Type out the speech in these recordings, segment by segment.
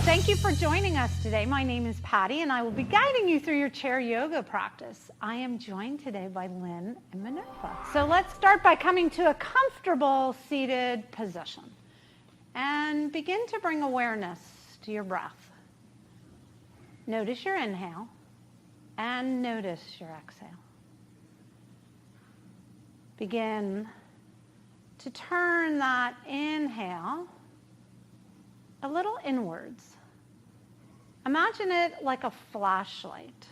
Thank you for joining us today. My name is Patty, and I will be guiding you through your chair yoga practice. I am joined today by Lynn and Minerva. So let's start by coming to a comfortable seated position. And begin to bring awareness to your breath. Notice your inhale, and notice your exhale. Begin to turn that inhale a little inwards. Imagine it like a flashlight.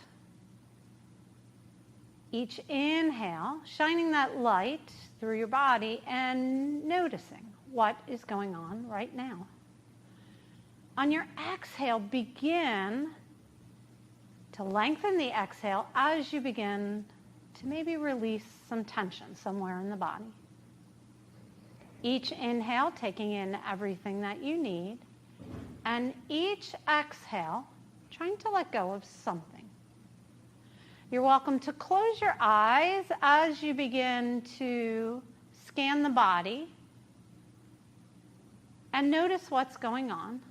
Each inhale, shining that light through your body and noticing what is going on right now. On your exhale, begin to lengthen the exhale as you begin to maybe release some tension somewhere in the body. Each inhale, taking in everything that you need. And each exhale, trying to let go of something. You're welcome to close your eyes as you begin to scan the body and notice what's going on.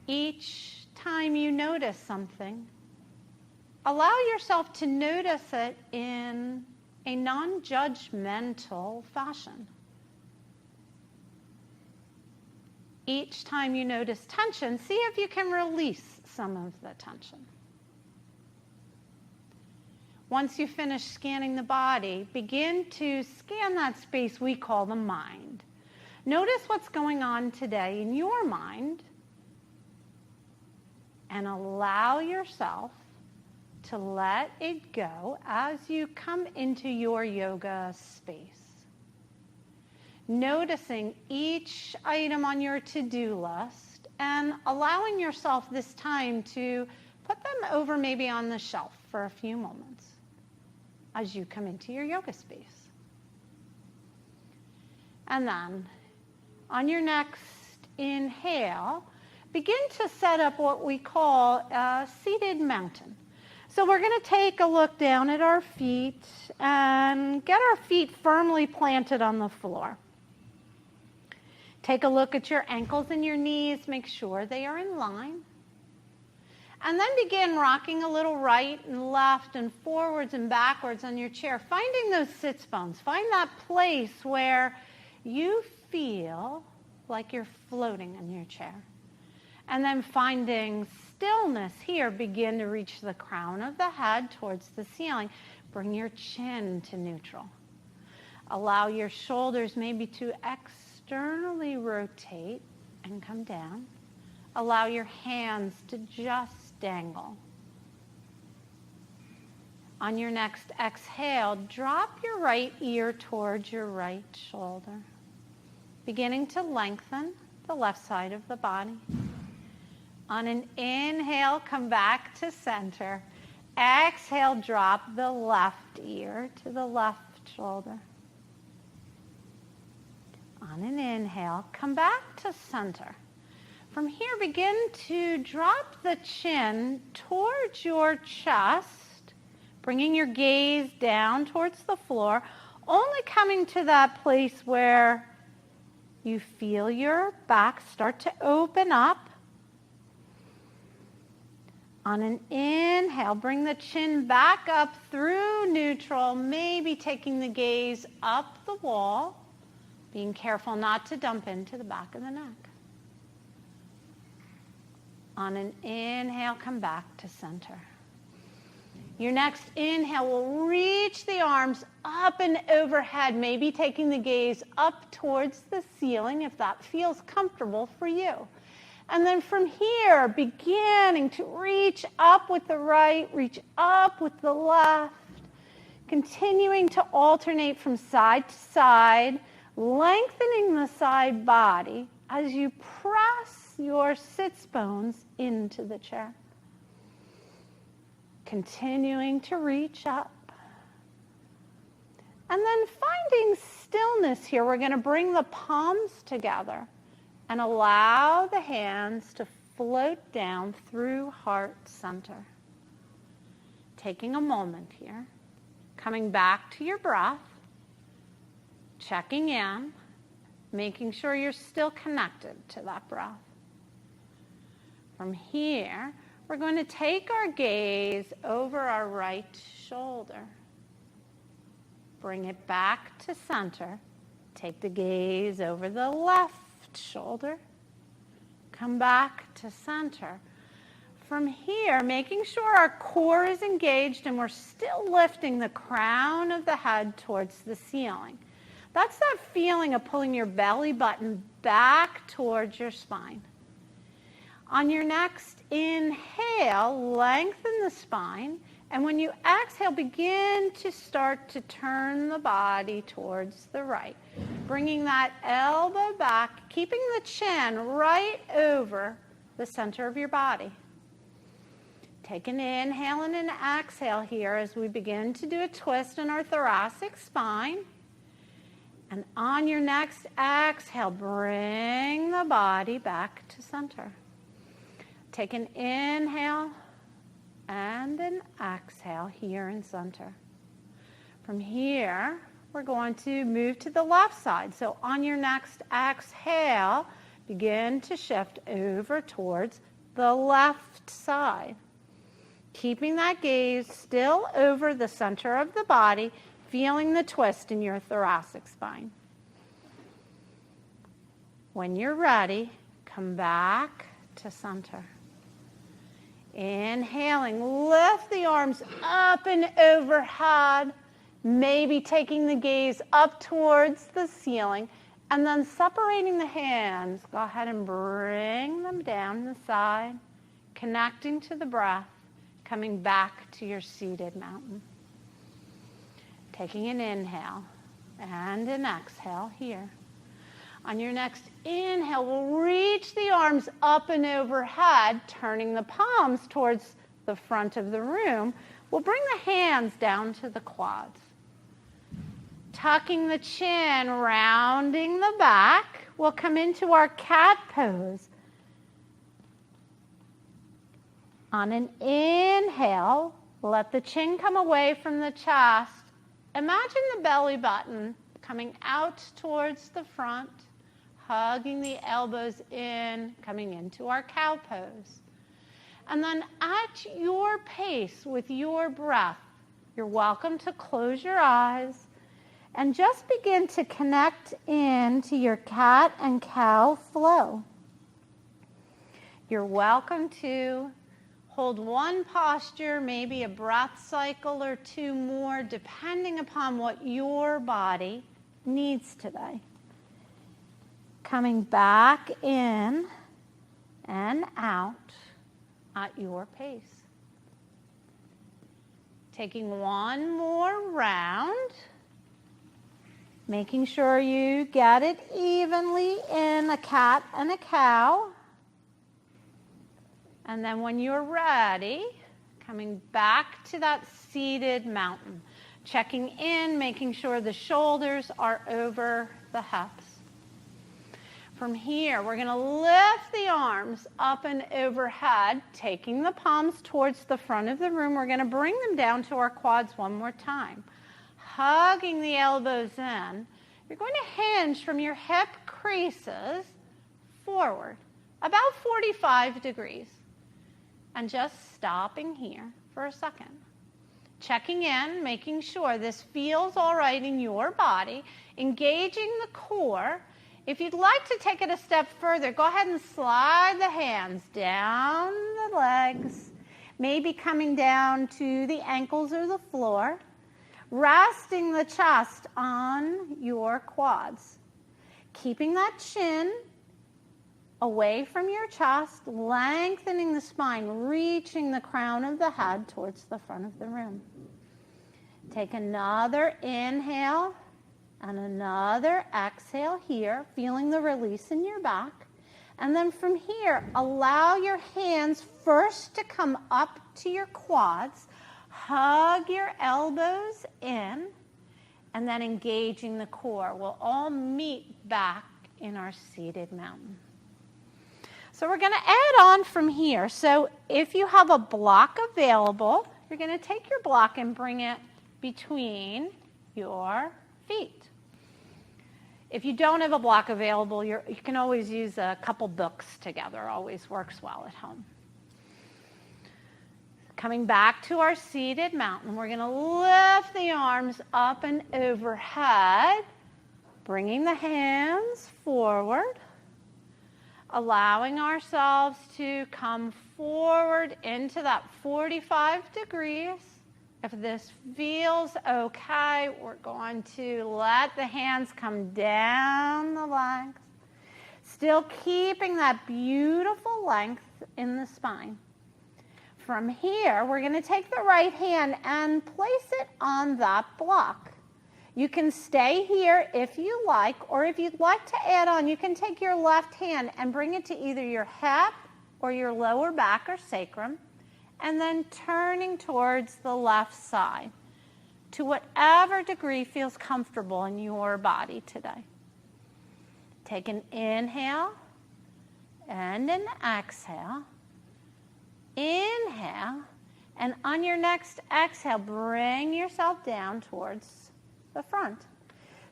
Each time you notice something, allow yourself to notice it in a non-judgmental fashion. Each time you notice tension, see if you can release some of the tension. Once you finish scanning the body, begin to scan that space we call the mind. Notice what's going on today in your mind and allow yourself to let it go as you come into your yoga space. Noticing each item on your to-do list and allowing yourself this time to put them over maybe on the shelf for a few moments as you come into your yoga space. And then on your next inhale, begin to set up what we call a seated mountain. So we're going to take a look down at our feet and get our feet firmly planted on the floor. Take a look at your ankles and your knees. Make sure they are in line. And then begin rocking a little right and left and forwards and backwards on your chair, finding those sits bones. Find that place where you feel like you're floating in your chair. And then finding stillness here, begin to reach the crown of the head towards the ceiling. Bring your chin to neutral. Allow your shoulders maybe to externally rotate and come down. Allow your hands to just dangle. On your next exhale, drop your right ear towards your right shoulder, beginning to lengthen the left side of the body. On an inhale, come back to center. Exhale, drop the left ear to the left shoulder. On an inhale, come back to center. From here, begin to drop the chin towards your chest, bringing your gaze down towards the floor, only coming to that place where you feel your back start to open up. On an inhale, bring the chin back up through neutral, maybe taking the gaze up the wall, being careful not to dump into the back of the neck. On an inhale, come back to center. Your next inhale will reach the arms up and overhead, maybe taking the gaze up towards the ceiling if that feels comfortable for you. And then from here, beginning to reach up with the right, reach up with the left, continuing to alternate from side to side, lengthening the side body as you press your sits bones into the chair. Continuing to reach up. And then finding stillness here, we're going to bring the palms together and allow the hands to float down through heart center. Taking a moment here, coming back to your breath, checking in, making sure you're still connected to that breath. From here, we're going to take our gaze over our right shoulder. Bring it back to center. Take the gaze over the left shoulder. Come back to center. From here, making sure our core is engaged and we're still lifting the crown of the head towards the ceiling. That's that feeling of pulling your belly button back towards your spine. On your next inhale, lengthen the spine. And when you exhale, begin to start to turn the body towards the right. Bringing that elbow back, keeping the chin right over the center of your body. Take an inhale and an exhale here as we begin to do a twist in our thoracic spine. And on your next exhale, bring the body back to center. Take an inhale and an exhale here in center. From here, we're going to move to the left side. So on your next exhale, begin to shift over towards the left side. Keeping that gaze still over the center of the body, feeling the twist in your thoracic spine. When you're ready, come back to center. Inhaling, lift the arms up and overhead, maybe taking the gaze up towards the ceiling, and then separating the hands. Go ahead and bring them down the side, connecting to the breath, coming back to your seated mountain. Taking an inhale and an exhale here. On your next inhale, we'll reach the arms up and overhead, turning the palms towards the front of the room. We'll bring the hands down to the quads. Tucking the chin, rounding the back, we'll come into our cat pose. On an inhale, let the chin come away from the chest. Imagine the belly button coming out towards the front, hugging the elbows in, coming into our cow pose. And then at your pace, with your breath, you're welcome to close your eyes and just begin to connect into your cat and cow flow. You're welcome to hold one posture, maybe a breath cycle or two more, depending upon what your body needs today. Coming back in and out at your pace. Taking one more round, making sure you get it evenly in a cat and a cow. And then when you're ready, coming back to that seated mountain. Checking in, making sure the shoulders are over the hips. From here, we're going to lift the arms up and overhead, taking the palms towards the front of the room. We're going to bring them down to our quads one more time. Hugging the elbows in. You're going to hinge from your hip creases forward, about 45 degrees. And just stopping here for a second. Checking in, making sure this feels all right in your body, engaging the core. If you'd like to take it a step further, go ahead and slide the hands down the legs, maybe coming down to the ankles or the floor, resting the chest on your quads. Keeping that chin away from your chest, lengthening the spine, reaching the crown of the head towards the front of the room. Take another inhale and another exhale here, feeling the release in your back. And then from here, allow your hands first to come up to your quads, hug your elbows in, and then engaging the core. We'll all meet back in our seated mountain. So we're going to add on from here. So if you have a block available, you're going to take your block and bring it between your feet. If you don't have a block available, you can always use a couple books together. Always works well at home. Coming back to our seated mountain, we're going to lift the arms up and overhead, bringing the hands forward, allowing ourselves to come forward into that 45 degrees. If this feels okay, we're going to let the hands come down the legs, still keeping that beautiful length in the spine. From here, we're going to take the right hand and place it on that block. You can stay here if you like, or if you'd like to add on, you can take your left hand and bring it to either your hip or your lower back or sacrum, and then turning towards the left side to whatever degree feels comfortable in your body today. Take an inhale and an exhale. Inhale, and on your next exhale, bring yourself down towards the front.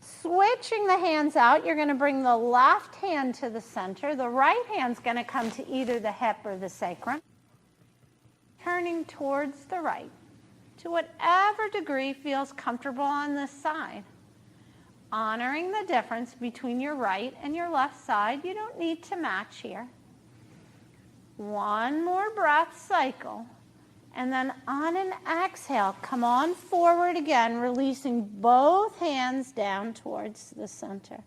Switching the hands out, you're going to bring the left hand to the center. The right hand's going to come to either the hip or the sacrum. Turning towards the right to whatever degree feels comfortable on this side. Honoring the difference between your right and your left side. You don't need to match here. One more breath cycle. And then on an exhale, come on forward again, releasing both hands down towards the center.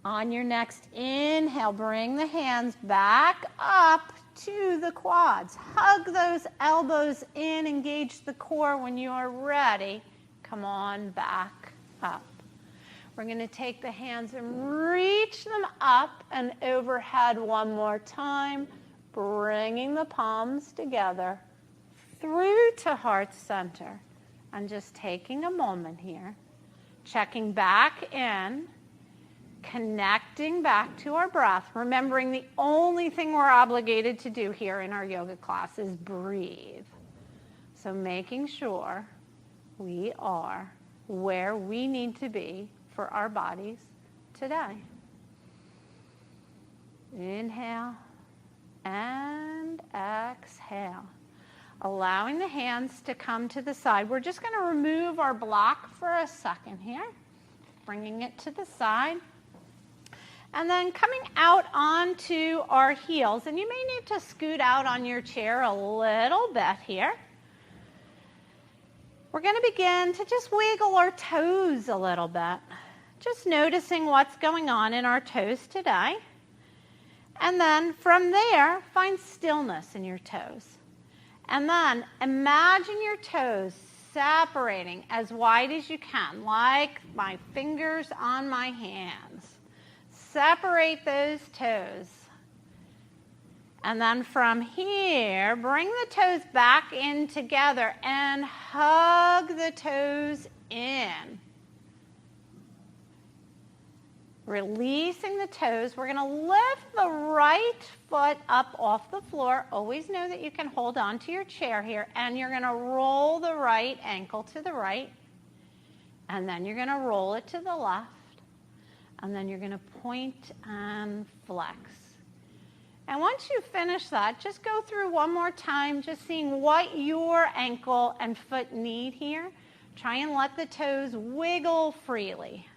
On your next inhale, bring the hands back up to the quads. Hug those elbows in, engage the core. When you are ready, come on back up. We're going to take the hands and reach them up and overhead one more time, bringing the palms together through to heart center. And just taking a moment here, checking back in, connecting back to our breath, remembering the only thing we're obligated to do here in our yoga class is breathe. So making sure we are where we need to be for our bodies today. Inhale and exhale. Allowing the hands to come to the side. We're just going to remove our block for a second here. Bringing it to the side. And then coming out onto our heels. And you may need to scoot out on your chair a little bit here. We're going to begin to just wiggle our toes a little bit. Just noticing what's going on in our toes today. And then from there, find stillness in your toes. And then imagine your toes separating as wide as you can, like my fingers on my hands. Separate those toes. And then from here, bring the toes back in together and hug the toes in. Releasing the toes, we're going to lift the right foot up off the floor. Always know that you can hold on to your chair here, and you're going to roll the right ankle to the right, and then you're going to roll it to the left, and then you're going to point and flex. And once you finish that, just go through one more time, just seeing what your ankle and foot need here. Try and let the toes wiggle freely.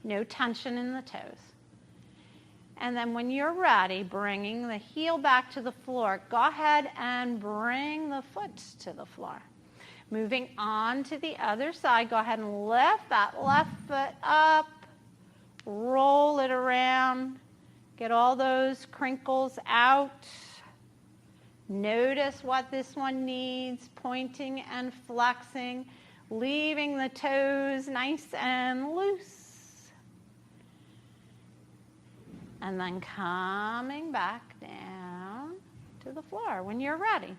No tension in the toes. And then when you're ready, bringing the heel back to the floor, go ahead and bring the foot to the floor. Moving on to the other side, go ahead and lift that left foot up, roll it around, get all those crinkles out. Notice what this one needs, pointing and flexing, leaving the toes nice and loose. And then coming back down to the floor when you're ready.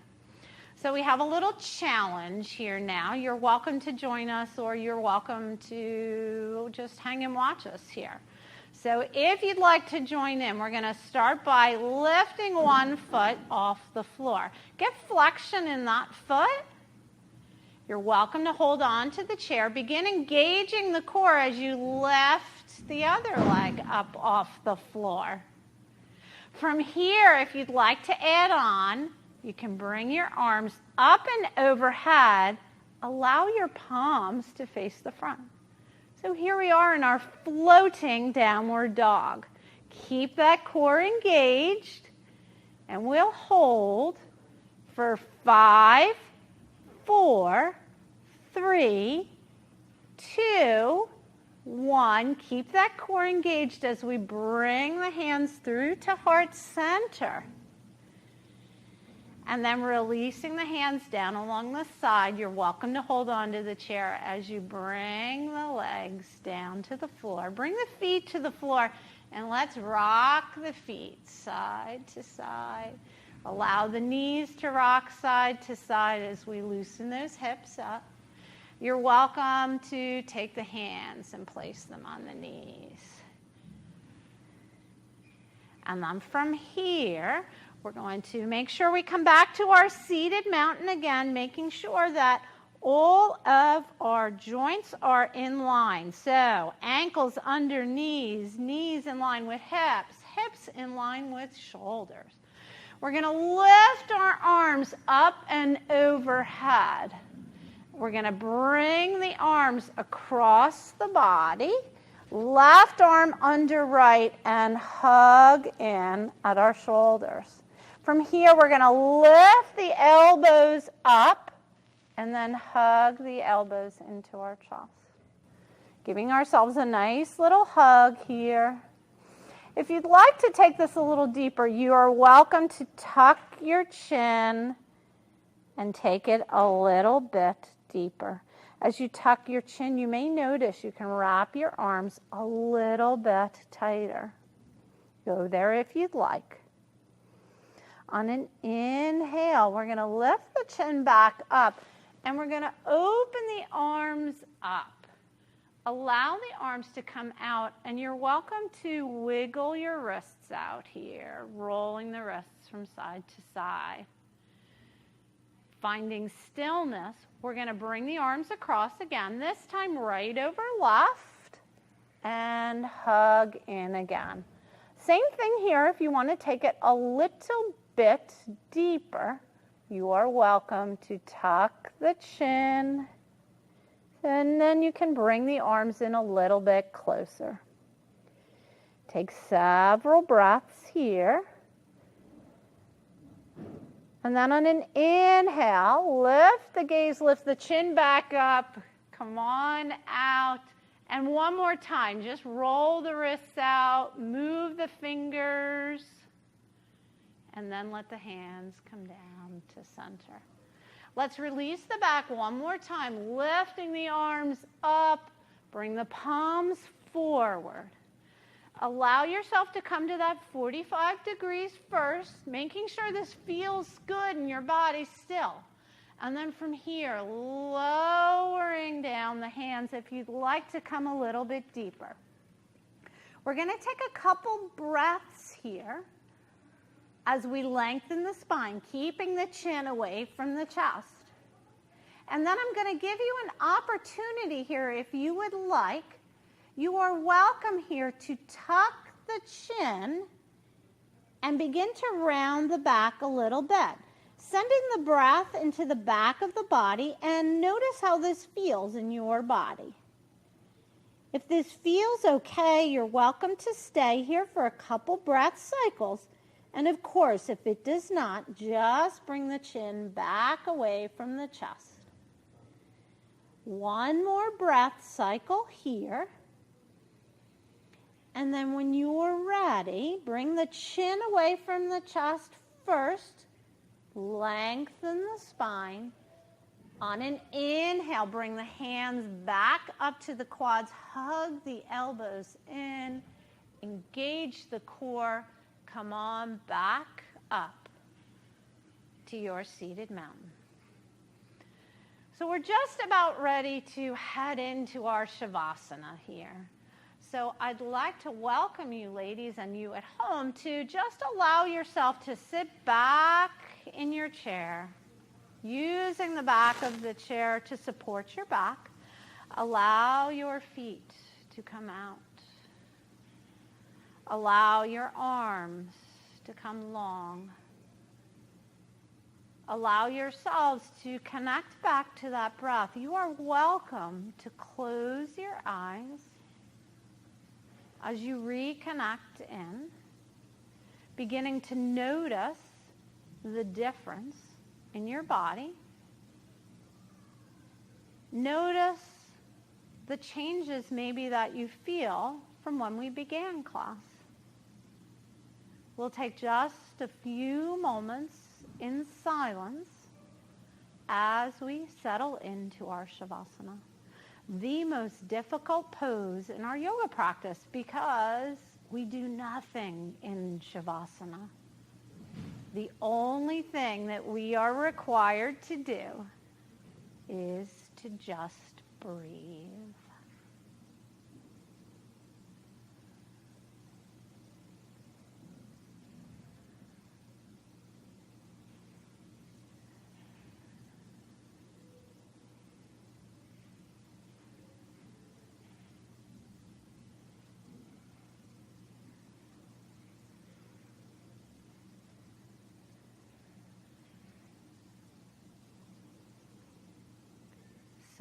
So we have a little challenge here now. You're welcome to join us, or you're welcome to just hang and watch us here. So if you'd like to join in, we're going to start by lifting one foot off the floor. Get flexion in that foot. You're welcome to hold on to the chair. Begin engaging the core as you lift the other leg up off the floor. From here, if you'd like to add on, you can bring your arms up and overhead. Allow your palms to face the front. So here we are in our floating downward dog. Keep that core engaged, and we'll hold for 5, 4, 3, 2, 1. Keep that core engaged as we bring the hands through to heart center. And then releasing the hands down along the side. You're welcome to hold on to the chair as you bring the legs down to the floor. Bring the feet to the floor, and let's rock the feet side to side. Allow the knees to rock side to side as we loosen those hips up. You're welcome to take the hands and place them on the knees. And then from here, we're going to make sure we come back to our seated mountain again, making sure that all of our joints are in line. So ankles under knees, knees in line with hips, hips in line with shoulders. We're going to lift our arms up and overhead. We're going to bring the arms across the body, left arm under right, and hug in at our shoulders. From here, we're going to lift the elbows up and then hug the elbows into our chest. Giving ourselves a nice little hug here. If you'd like to take this a little deeper, you are welcome to tuck your chin and take it a little bit deeper. As you tuck your chin, you may notice you can wrap your arms a little bit tighter. Go there if you'd like. On an inhale, we're going to lift the chin back up, and we're going to open the arms up. Allow the arms to come out, and you're welcome to wiggle your wrists out here, rolling the wrists from side to side. Finding stillness, we're going to bring the arms across again, this time right over left, and hug in again. Same thing here. If you want to take it a little bit deeper, you are welcome to tuck the chin, and then you can bring the arms in a little bit closer. Take several breaths here. And then on an inhale, lift the gaze, lift the chin back up. Come on out. And one more time, just roll the wrists out, move the fingers, and then let the hands come down to center. Let's release the back one more time, lifting the arms up, bring the palms forward. Allow yourself to come to that 45 degrees first, making sure this feels good in your body still. And then from here, lowering down the hands if you'd like to come a little bit deeper. We're going to take a couple breaths here as we lengthen the spine, keeping the chin away from the chest. And then I'm going to give you an opportunity here, if you would like. You are welcome here to tuck the chin and begin to round the back a little bit, sending the breath into the back of the body, and notice how this feels in your body. If this feels okay, you're welcome to stay here for a couple breath cycles. And of course, if it does not, just bring the chin back away from the chest. One more breath cycle here. And then when you're ready, bring the chin away from the chest first. Lengthen the spine. On an inhale, bring the hands back up to the quads. Hug the elbows in. Engage the core. Come on back up to your seated mountain. So we're just about ready to head into our Shavasana here. So I'd like to welcome you, ladies, and you at home to just allow yourself to sit back in your chair. Using the back of the chair to support your back. Allow your feet to come out. Allow your arms to come long. Allow yourselves to connect back to that breath. You are welcome to close your eyes as you reconnect in, beginning to notice the difference in your body. Notice the changes maybe that you feel from when we began class. We'll take just a few moments in silence as we settle into our Shavasana. The most difficult pose in our yoga practice because we do nothing in Shavasana. The only thing that we are required to do is to just breathe.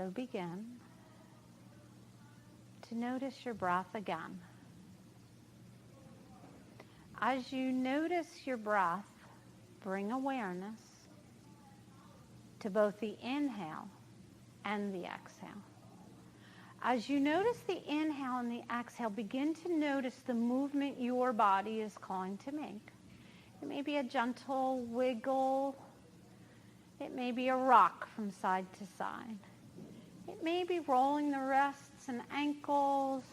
So begin to notice your breath again. As you notice your breath, bring awareness to both the inhale and the exhale. As you notice the inhale and the exhale, begin to notice the movement your body is calling to make. It may be a gentle wiggle. It may be a rock from side to side. It may be rolling the wrists and ankles.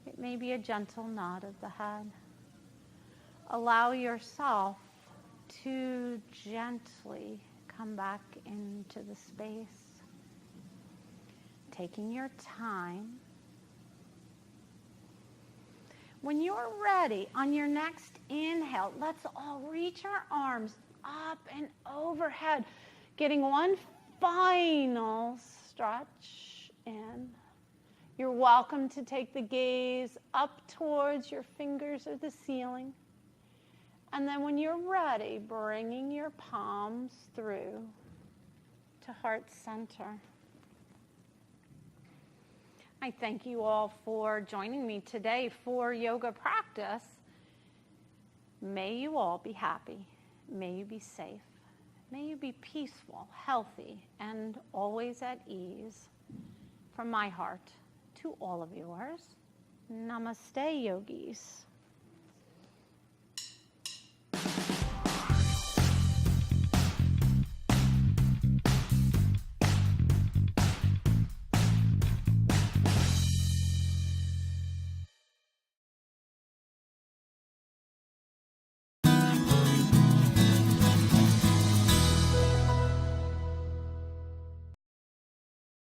It may be a gentle nod of the head. Allow yourself to gently come back into the space, taking your time. When you're ready, on your next inhale, let's all reach our arms up and overhead, getting one final stretch in. You're welcome to take the gaze up towards your fingers or the ceiling. And then when you're ready, bringing your palms through to heart center. I thank you all for joining me today for yoga practice. May you all be happy. May you be safe. May you be peaceful, healthy, and always at ease. From my heart to all of yours, Namaste, yogis.